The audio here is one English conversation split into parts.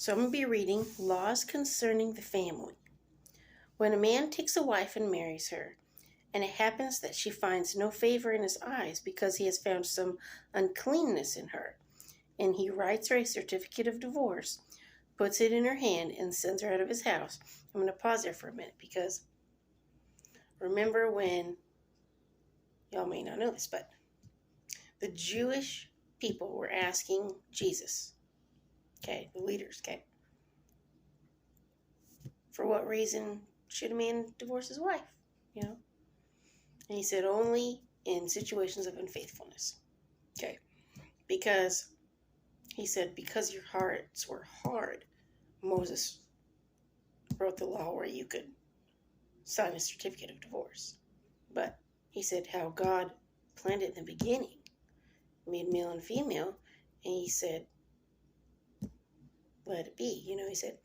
So I'm going to be reading Laws Concerning the Family. When a man takes a wife and marries her, and it happens that she finds no favor in his eyes because he has found some uncleanness in her, and he writes her a certificate of divorce, puts it in her hand, and sends her out of his house. I'm going to pause there for a minute because remember when, y'all may not know this, but the Jewish people were asking Jesus, okay, the leaders, okay, for what reason should a man divorce his wife, And he said only in situations of unfaithfulness, okay, because he said because your hearts were hard, Moses wrote the law where you could sign a certificate of divorce. But he said how God planned it in the beginning, made male and female, and he said, let it be. He said,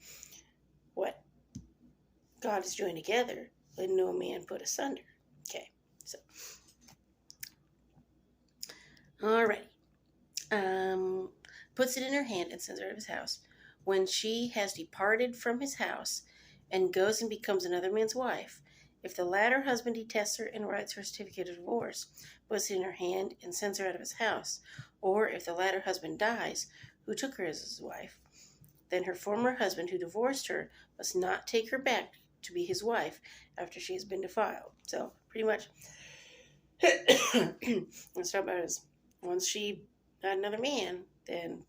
what God has joined together, let no man put asunder. Okay, so, alrighty. Puts it in her hand and sends her out of his house. When she has departed from his house and goes and becomes another man's wife, if the latter husband detests her and writes her certificate of divorce, puts it in her hand and sends her out of his house, or if the latter husband dies, who took her as his wife, then her former husband who divorced her must not take her back to be his wife after she has been defiled. So pretty much, let's talk about it is once she got another man, then,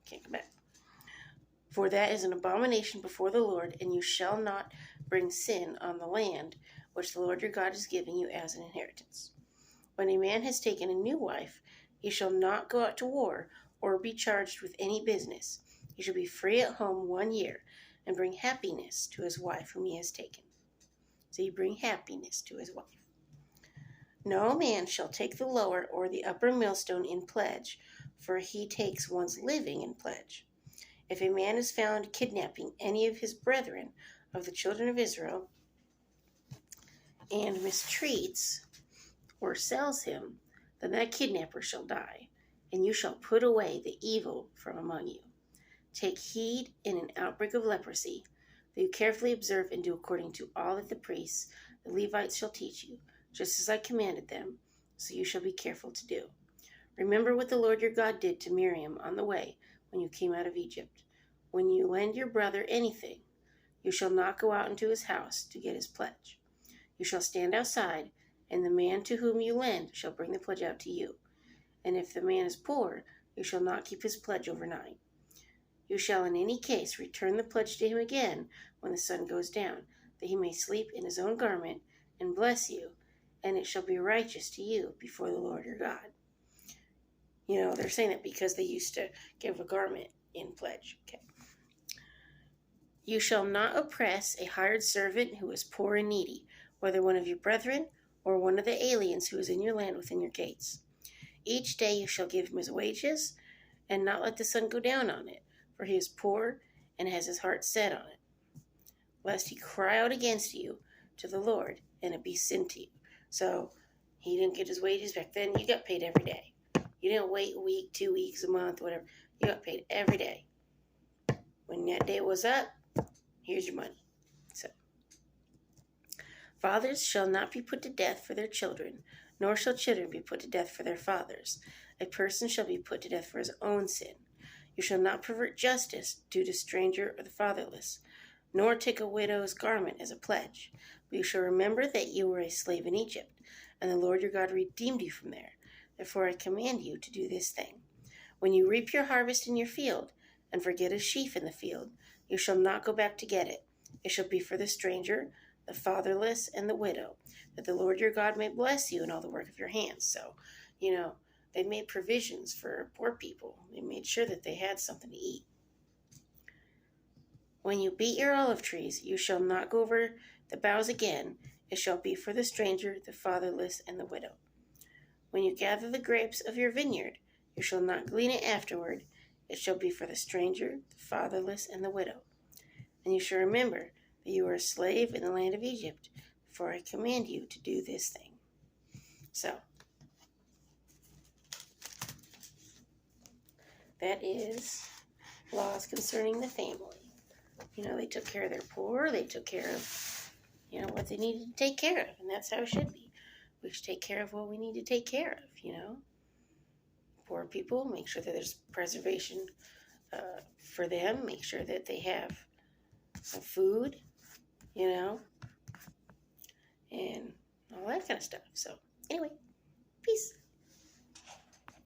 can't come back. For that is an abomination before the Lord, and you shall not bring sin on the land which the Lord your God is giving you as an inheritance. When a man has taken a new wife, he shall not go out to war or be charged with any business. He shall be free at home 1 year and bring happiness to his wife whom he has taken. So you bring happiness to his wife. No man shall take the lower or the upper millstone in pledge, for he takes one's living in pledge. If a man is found kidnapping any of his brethren of the children of Israel and mistreats or sells him, then that kidnapper shall die, and you shall put away the evil from among you. Take heed in an outbreak of leprosy, that you carefully observe and do according to all that the priests, the Levites, shall teach you, just as I commanded them, so you shall be careful to do. Remember what the Lord your God did to Miriam on the way when you came out of Egypt. When you lend your brother anything, you shall not go out into his house to get his pledge. You shall stand outside, and the man to whom you lend shall bring the pledge out to you. And if the man is poor, you shall not keep his pledge overnight. You shall in any case return the pledge to him again when the sun goes down, that he may sleep in his own garment and bless you, and it shall be righteous to you before the Lord your God. They're saying that because they used to give a garment in pledge. Okay. You shall not oppress a hired servant who is poor and needy, whether one of your brethren or one of the aliens who is in your land within your gates. Each day you shall give him his wages, and not let the sun go down on it, for he is poor and has his heart set on it, lest he cry out against you to the Lord, and it be sin to you. So he didn't get his wages back then. You got paid every day. You didn't wait a week, 2 weeks, a month, whatever. You got paid every day. When that day was up, here's your money. So, fathers shall not be put to death for their children, nor shall children be put to death for their fathers. A person shall be put to death for his own sin. You shall not pervert justice due to stranger or the fatherless, nor take a widow's garment as a pledge. But you shall remember that you were a slave in Egypt, and the Lord your God redeemed you from there. Therefore I command you to do this thing. When you reap your harvest in your field, and forget a sheaf in the field, you shall not go back to get it. It shall be for the stranger, the fatherless, and the widow, that the Lord your God may bless you in all the work of your hands. So, they made provisions for poor people. They made sure that they had something to eat. When you beat your olive trees, you shall not go over the boughs again. It shall be for the stranger, the fatherless, and the widow. When you gather the grapes of your vineyard, you shall not glean it afterward. It shall be for the stranger, the fatherless, and the widow. And you shall remember that you are a slave in the land of Egypt, for I command you to do this thing. So, that is laws concerning the family. You know, they took care of their poor, they took care of, you know, what they needed to take care of, and that's how it should be. We should take care of what we need to take care of, you know. Poor people, make sure that there's preservation for them, make sure that they have some food, you know, and all that kind of stuff. So, anyway, peace.